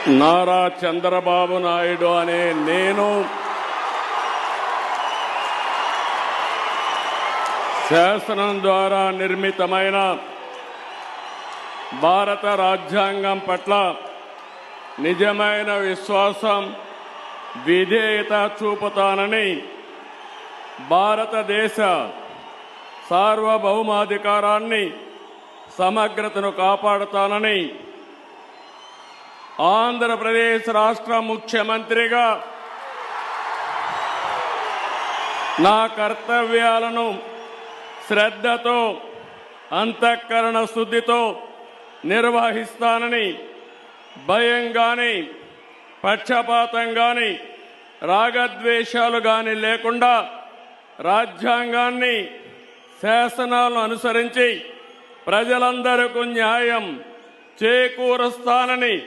నారా చంద్రబాబు నాయుడు అనే నేను శాసనం ద్వారా నిర్మితమైన భారత రాజ్యాంగం పట్ల నిజమైన విశ్వాసం, విధేయత చూపుతానని, భారతదేశ సార్వభౌమాధికారాన్ని, సమగ్రతను కాపాడుతానని ఆంధ్రప్రదేశ్ రాష్ట్ర ముఖ్యమంత్రిగా నా కర్తవ్యాలను శ్రద్ధతో, అంతఃకరణ శుద్ధితో నిర్వహిస్తానని, భయం గాని, పక్షపాతం గాని, రాగద్వేషాలు గాని లేకుండా రాజ్యాంగాన్ని, శాసనాలను అనుసరించి ప్రజలందరికీ న్యాయం చేకూరుస్తానని